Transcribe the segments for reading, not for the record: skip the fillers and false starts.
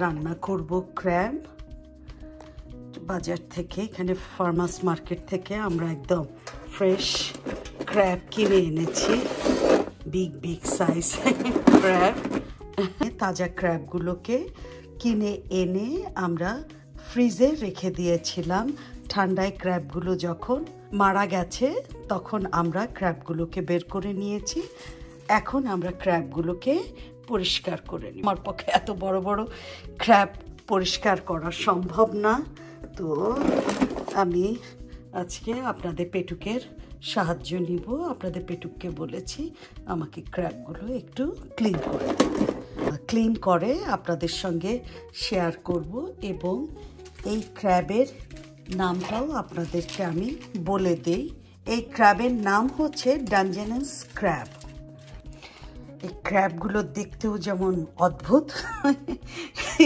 রান্না করব ক্র্যাব বাজার থেকে। এখানে ফার্মার্স মার্কেট থেকে আমরা একদম ফ্রেশ ক্র্যাব কিনে এনেছি, বিগ বিগ সাইজ ক্র্যাব। তাজা ক্র্যাবগুলোকে কিনে এনে আমরা ফ্রিজে রেখে দিয়েছিলাম। ঠান্ডায় ক্র্যাবগুলো যখন মারা গেছে তখন আমরা ক্র্যাবগুলোকে বের করে নিয়েছি। এখন আমরা ক্র্যাবগুলোকে পরিষ্কার করে নিই। আমার পক্ষে এত বড় বড় ক্র্যাব পরিষ্কার করা সম্ভব না, তো আমি আজকে আপনাদের পেটুকের সাহায্য নিব। আপনাদের পেটুককে বলেছি আমাকে ক্র্যাবগুলো একটু ক্লিন করে দিতে। ক্লিন করে আপনাদের সঙ্গে শেয়ার করব এবং এই ক্র্যাবের নামটাও আপনাদেরকে আমি বলে দেই। এই ক্র্যাবের নাম হচ্ছে ডানজেনাস ক্র্যাব। এই ক্র্যাবগুলো দেখতেও যেমন অদ্ভুত,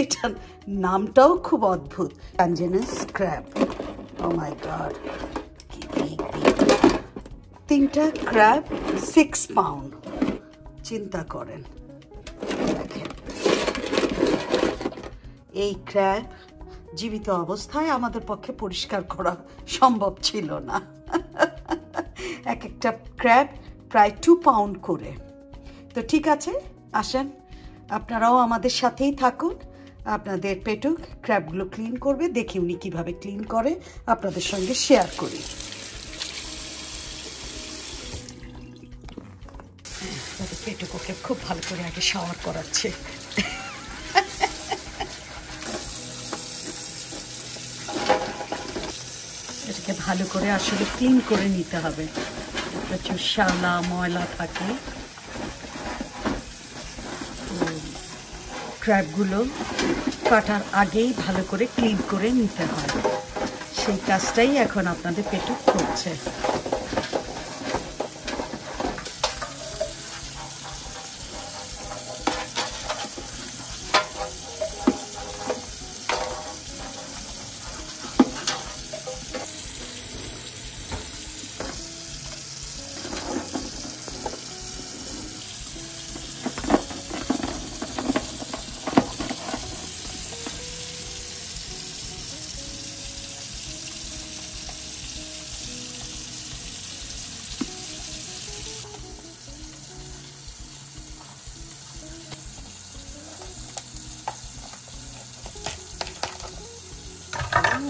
এটার নামটাও খুব অদ্ভুত, ডানজেনাস ক্র্যাব। ও মাই গড, কি বিগ বিগ। 3টা ক্র্যাব 6 পাউন্ড, চিন্তা করেন। দেখেন, এই ক্র্যাব জীবিত অবস্থায় আমাদের পক্ষে পরিষ্কার করা সম্ভব ছিল না। এক একটা ক্র্যাব প্রায় 2 পাউন্ড করে। তো ঠিক আছে, আসেন আপনারাও আমাদের সাথেই থাকুন। আপনাদের পেটুক ক্র্যাবগুলো ক্লিন করবে, দেখি উনি কীভাবে ক্লিন করে আপনাদের সঙ্গে শেয়ার করি। পেটুক ওকে খুব ভালো করে আগে শাওয়ার করাচ্ছে। এটাকে ভালো করে আসলে ক্লিন করে নিতে হবে, প্রচুর শ্যাওলা ময়লা থাকে। ক্র্যাবগুলো কাটার আগেই ভালো করে ক্লিন করে নিতে হয়, সেই কাজটাই এখন আপনাদের পেটুক করছে।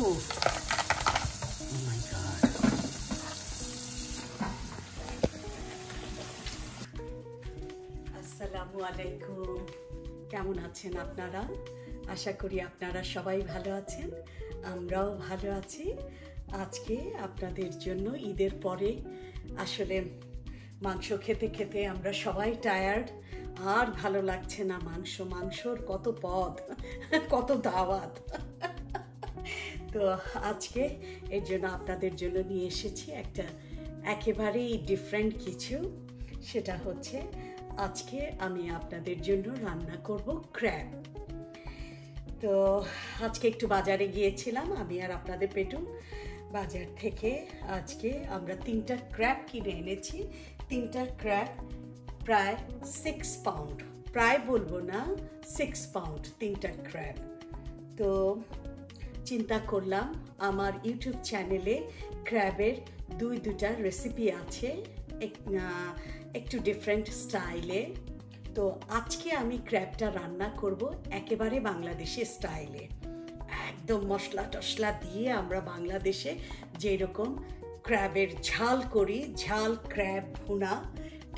Oh my God. আসসালামু আলাইকুম, কেমন আছেন আপনারা? আশা করি আপনারা সবাই ভালো আছেন, আমরাও ভালো আছি। আজকে আপনাদের জন্য ঈদের পরে আসলে মাংস খেতে খেতে আমরা সবাই টায়ার্ড, আর ভালো লাগছে না। মাংসর কত পদ, কত দাওয়াত। তো আজকে এর জন্য আপনাদের জন্য নিয়ে এসেছি একটা একেবারেই ডিফারেন্ট কিছু। সেটা হচ্ছে আজকে আমি আপনাদের জন্য রান্না করব ক্র্যাব। তো আজকে একটু বাজারে গিয়েছিলাম আমি আর আপনাদের পেটুক। বাজার থেকে আজকে আমরা 3টা ক্র্যাব কিনে এনেছি। 3টা ক্র্যাব প্রায় 6 পাউন্ড, প্রায় বলবো না, 6 পাউন্ড 3টা ক্র্যাব। তো চিন্তা করলাম আমার ইউটিউব চ্যানেলে ক্র্যাবের 2টা রেসিপি আছে, একটু ডিফারেন্ট স্টাইলে। তো আজকে আমি ক্র্যাবটা রান্না করব একেবারে বাংলাদেশি স্টাইলে, একদম মশলা টশলা দিয়ে আমরা বাংলাদেশে যেরকম ক্র্যাবের ঝাল করি, ঝাল ক্র্যাব ভুনা,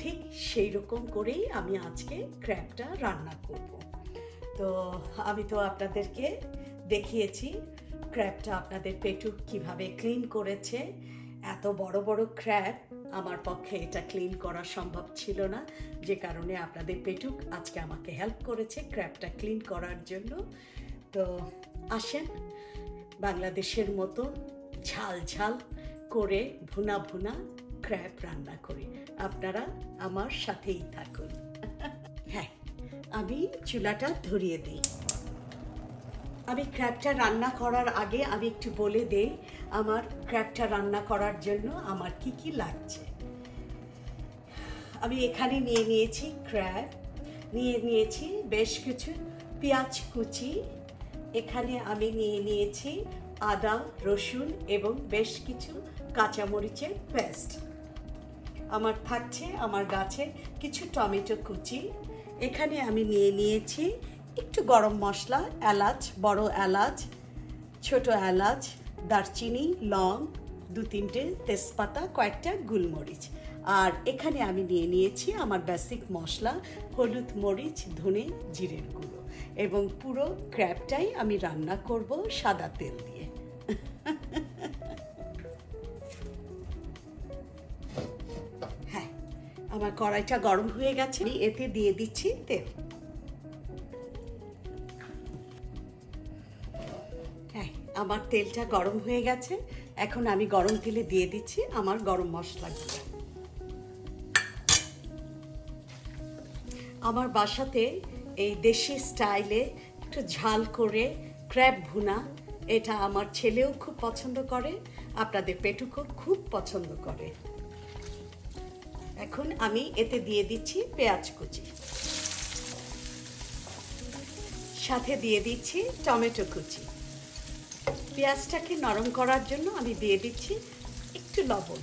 ঠিক সেই রকম করেই আমি আজকে ক্র্যাবটা রান্না করব। তো আমি তো আপনাদেরকে দেখিয়েছি ক্র্যাবটা আপনাদের পেটুক কিভাবে ক্লিন করেছে। এত বড় বড় ক্র্যাব আমার পক্ষে এটা ক্লিন করা সম্ভব ছিল না, যে কারণে আপনাদের পেটুক আজকে আমাকে হেল্প করেছে ক্র্যাবটা ক্লিন করার জন্য। তো আসেন বাংলাদেশের মতো ঝাল ঝাল করে ভুনা ভুনা ক্র্যাব রান্না করি। আপনারা আমার সাথেই থাকুন। হ্যাঁ, আমি চুলাটা ধরিয়ে দিই। আমি ক্র্যাবটা রান্না করার আগে আমি একটু বলে দেই আমার ক্র্যাবটা রান্না করার জন্য আমার কি কি লাগছে। আমি এখানে নিয়ে নিয়েছি ক্র্যাব, নিয়ে নিয়েছি বেশ কিছু পেঁয়াজ কুচি, এখানে আমি নিয়ে নিয়েছি আদা রসুন এবং বেশ কিছু কাঁচামরিচের পেস্ট। আমার থাকছে আমার গাছের কিছু টমেটো কুচি। এখানে আমি নিয়ে নিয়েছি একটু গরম মশলা, এলাচ, বড় এলাচ, ছোট এলাচ, দারচিনি, লং, 2-3টে তেজপাতা, কয়েকটা গোলমরিচ। আর এখানে আমি নিয়ে নিয়েছি আমার বেসিক মশলা, হলুদ, মরিচ, ধনে, জিরের গুঁড়ো। এবং পুরো ক্র্যাবটাই আমি রান্না করব সাদা তেল দিয়ে। হ্যাঁ, আমার কড়াইটা গরম হয়ে গেছে, আমি এতে দিয়ে দিচ্ছি তেল। হ্যাঁ, আমার তেলটা গরম হয়ে গেছে, এখন আমি গরম তেলে দিয়ে দিচ্ছি আমার গরম মশলাগুলো। আমার বাসাতে এই দেশি স্টাইলে একটু ঝাল করে ক্র্যাব ভুনা, এটা আমার ছেলেও খুব পছন্দ করে, আপনাদের পেটুকও খুব পছন্দ করে। এখন আমি এতে দিয়ে দিচ্ছি পেঁয়াজ কুচি, সাথে দিয়ে দিচ্ছি টমেটো কুচি। পেঁয়াজটাকে নরম করার জন্য আমি দিয়ে দিচ্ছি একটু লবণ।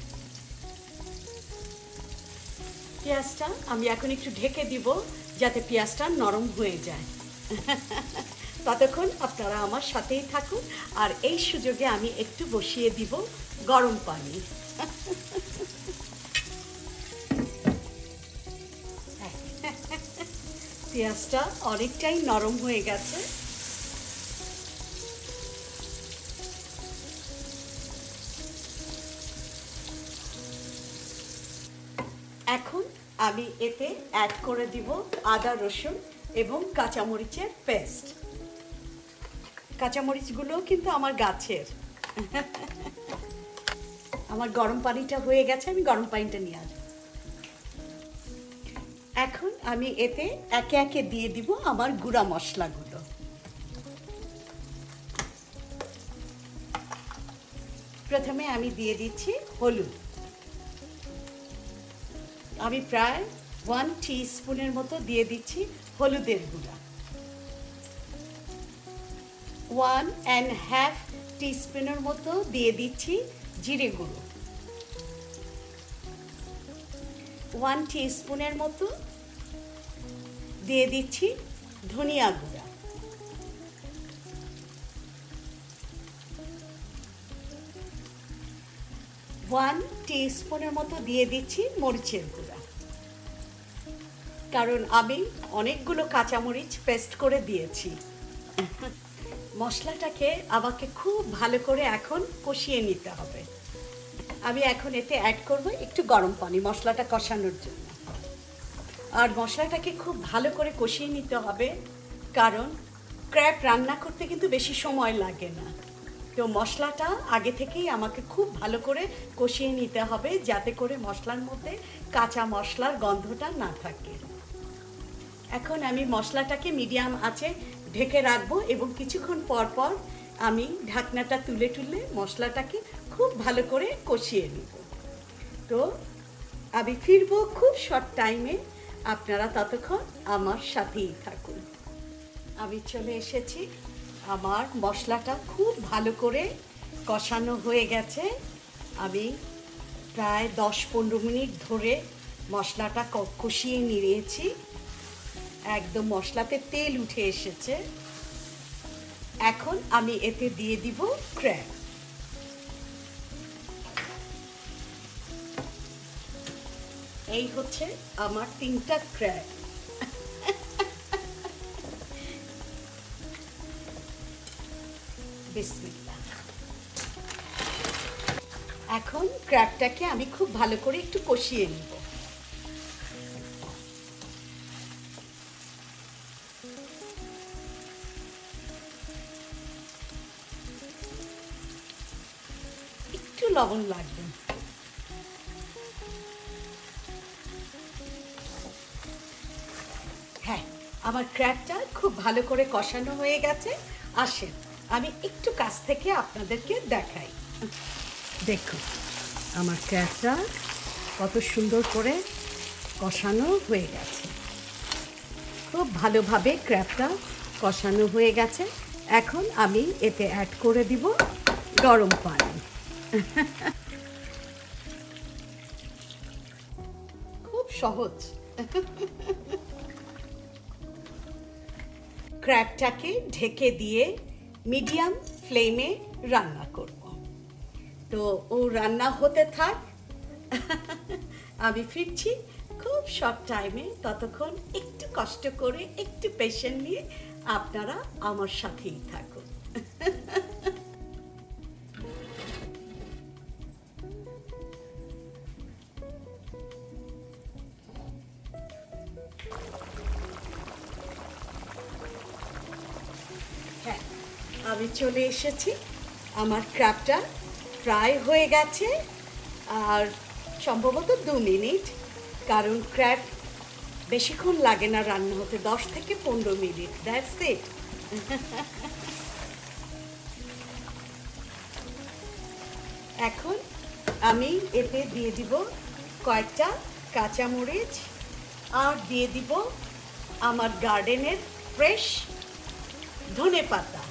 পেঁয়াজটা আমি এখন একটু ঢেকে দিব যাতে পেঁয়াজটা নরম হয়ে যায়। ততক্ষণ আপনারা আমার সাথেই থাকুন। আর এই সুযোগে আমি একটু বসিয়ে দিব গরম পানি। পেঁয়াজটা অনেকটাই নরম হয়ে গেছে। এখন আমি এতে অ্যাড করে দিব আদা রসুন এবং কাঁচামরিচের পেস্ট। কাঁচামরিচগুলোও কিন্তু আমার গাছের। আমার গরম পানিটা হয়ে গেছে, আমি গরম পানিটা নিয়ে আসবো। এখন আমি এতে একে একে দিয়ে দিব আমার গুঁড়া মশলাগুলো। প্রথমে আমি দিয়ে দিচ্ছি হলুদ। আমি প্রায় 1 টিস্পুনের মতো দিয়ে দিচ্ছি হলুদের গুঁড়া। 1.5 টিস্পুনের মতো দিয়ে দিচ্ছি জিরে গুঁড়ো। 1 টিস্পুনের মতো দিয়ে দিচ্ছি ধনিয়া গুঁড়া। 1 টিস্পুনের মতো দিয়ে দিচ্ছি মরিচের গুঁড়া, কারণ আমি অনেকগুলো কাঁচামরিচ পেস্ট করে দিয়েছি। মশলাটাকে আমাকে খুব ভালো করে এখন কষিয়ে নিতে হবে। আমি এখন এতে অ্যাড করব একটু গরম পানি মশলাটা কষানোর জন্য। আর মশলাটাকে খুব ভালো করে কষিয়ে নিতে হবে, কারণ ক্র্যাব রান্না করতে কিন্তু বেশি সময় লাগে না। তো মশলাটা আগে থেকেই আমাকে খুব ভালো করে কষিয়ে নিতে হবে, যাতে করে মশলার মধ্যে কাঁচা মশলার গন্ধটা না থাকে। এখন আমি মশলাটাকে মিডিয়াম আঁচে ঢেকে রাখবো এবং কিছুক্ষণ পর পর আমি ঢাকনাটা তুলে তুলে মশলাটাকে খুব ভালো করে কষিয়ে নিব। তো আমি ফিরবো খুব শর্ট টাইমে, আপনারা ততক্ষণ আমার সাথেই থাকুন। আমি চলে এসেছি, আমার মশলাটা খুব ভালো করে কষানো হয়ে গেছে। আমি প্রায় 10-15 মিনিট ধরে মশলাটা কষিয়ে নিয়েছি, একদম মশলাতে তেল উঠে এসেছে। এখন আমি এতে দিয়ে দিব ক্র্যাব। এই হচ্ছে আমার 3টা ক্র্যাব। বিসমিল্লাহ। এখন ক্র্যাবটাকে আমি খুব ভালো করে একটু কষিয়ে নিব। একটু লবণ লাগবে। হ্যাঁ, আমার ক্র্যাবটা খুব ভালো করে কষানো হয়ে গেছে। আসেন আমি একটু কাছ থেকে আপনাদেরকে দেখাই। দেখুন আমার ক্র্যাবটা কত সুন্দর করে কষানো হয়ে গেছে। খুব ভালোভাবে ক্র্যাবটা কষানো হয়ে গেছে। এখন আমি এতে অ্যাড করে দিব গরম পানি। খুব সহজ। ক্র্যাবটাকে ঢেকে দিয়ে মিডিয়াম ফ্লেমে রান্না করব। তো ও রান্না হতে থাক, আমি ফিরছি খুব শর্ট টাইমে। ততক্ষণ একটু কষ্ট করে, একটু পেশেন্ট নিয়ে আপনারা আমার সাথেই থাকুন। হ্যাঁ, আমি চলে এসেছি। আমার ক্র্যাবটা ফ্রাই হয়ে গেছে, আর সম্ভবত 2 মিনিট, কারণ ক্র্যাব বেশিক্ষণ লাগে না রান্না হতে, 10 থেকে 15 মিনিট, দ্যাটস ইট। এখন আমি এতে দিয়ে দিব কয়েকটা কাঁচামরিচ, আর দিয়ে দিব আমার গার্ডেনের ফ্রেশ ধনেপাতা।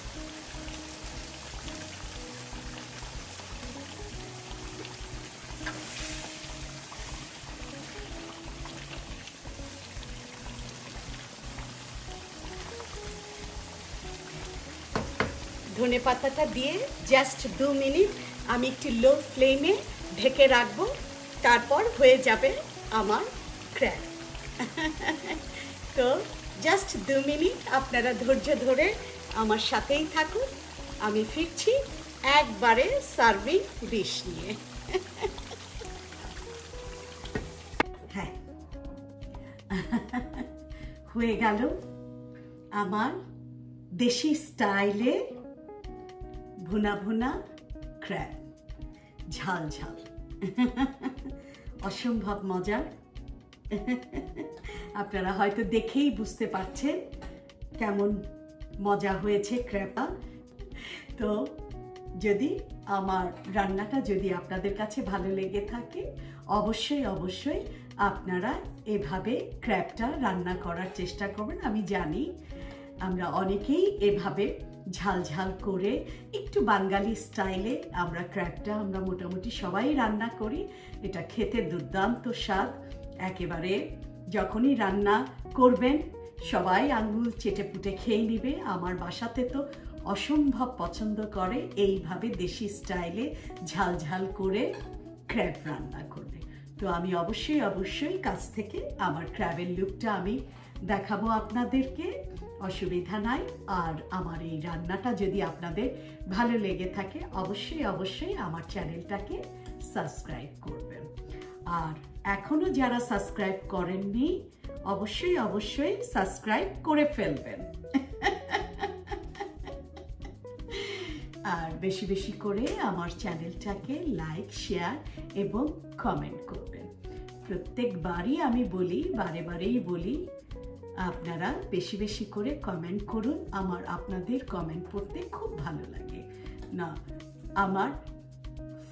ধনেপাতাটা দিয়ে জাস্ট 2 মিনিট আমি একটু লো ফ্লেমে ঢেকে রাখবো, তারপর হয়ে যাবে আমার ক্র্যাব। তো জাস্ট 2 মিনিট আপনারা ধৈর্য ধরে আমার সাথেই থাকুন। আমি ফিরছি একবারে সার্ভিং ডিশ নিয়ে। হ্যাঁ, হয়ে গেল আমার দেশি স্টাইলে ভুনা ভুনা ক্র্যাব, ঝাল ঝাল, অসম্ভব মজার। আপনারা হয়তো দেখেই বুঝতে পারছেন কেমন মজা হয়েছে ক্র্যাবটা। তো যদি আমার রান্নাটা যদি আপনাদের কাছে ভালো লেগে থাকে, অবশ্যই অবশ্যই আপনারা এভাবে ক্র্যাবটা রান্না করার চেষ্টা করবেন। আমি জানি আমরা অনেকেই এভাবে ঝাল ঝাল করে একটু বাঙালি স্টাইলে আমরা ক্র্যাবটা আমরা মোটামুটি সবাই রান্না করি। এটা খেতে দুর্দান্ত স্বাদ। একেবারে যখনই রান্না করবেন সবাই আঙ্গুল চেটে পুটে খেয়ে নিবে। আমার বাসাতে তো অসম্ভব পছন্দ করে এইভাবে দেশি স্টাইলে ঝাল ঝাল করে ক্র্যাব রান্না করবে। তো আমি অবশ্যই অবশ্যই কাছ থেকে আমার ক্র্যাবের লুকটা আমি দেখাবো আপনাদেরকে, অসুবিধা নাই। আর আমার এই রান্নাটা যদি আপনাদের ভালো লেগে থাকে, অবশ্যই অবশ্যই আমার চ্যানেলটাকে সাবস্ক্রাইব করবেন। আর এখনো যারা সাবস্ক্রাইব করেননি, অবশ্যই অবশ্যই সাবস্ক্রাইব করে ফেলবেন। আর বেশি বেশি করে আমার চ্যানেলটাকে লাইক, শেয়ার এবং কমেন্ট করবেন। প্রত্যেকবারই আমি বলি, বারে বারেই বলি, আপনারা বেশি বেশি করে কমেন্ট করুন। আমার আপনাদের কমেন্ট পড়তে খুব ভালো লাগে। না, আমার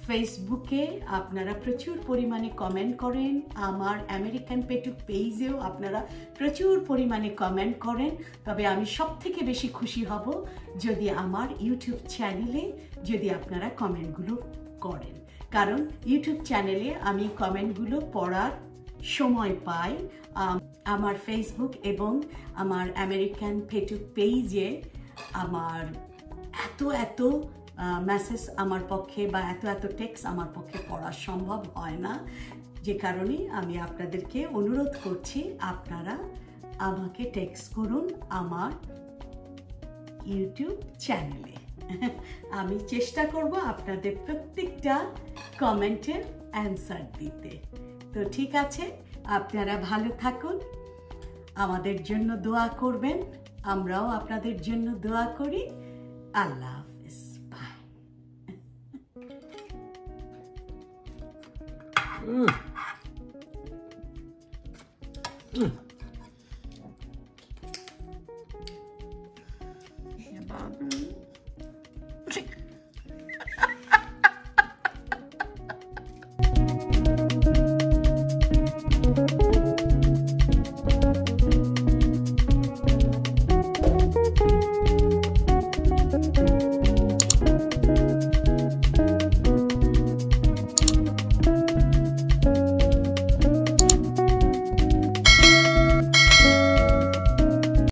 ফেসবুকে আপনারা প্রচুর পরিমাণে কমেন্ট করেন, আমার আমেরিকান পেটুক পেজেও আপনারা প্রচুর পরিমাণে কমেন্ট করেন। তবে আমি সবথেকে বেশি খুশি হব যদি আমার ইউটিউব চ্যানেলে যদি আপনারা কমেন্টগুলো করেন, কারণ ইউটিউব চ্যানেলে আমি কমেন্টগুলো পড়ার সময় পাই। আমার ফেসবুক এবং আমার আমেরিকান পেটুক পেজে আমার এত মেসেজ আমার পক্ষে বা এত টেক্সট আমার পক্ষে পড়া সম্ভব হয় না, যে কারণে আমি আপনাদেরকে অনুরোধ করছি আপনারা আমাকে টেক্সট করুন আমার ইউটিউব চ্যানেলে। আমি চেষ্টা করব আপনাদের প্রত্যেকটা কমেন্টের অ্যান্সার দিতে। তো ঠিক আছে, আপনারা ভালো থাকুন, আমাদের জন্য দোয়া করবেন, আমরাও আপনাদের জন্য দোয়া করি। আল্লাহ হাফেজ, বাই। Ja,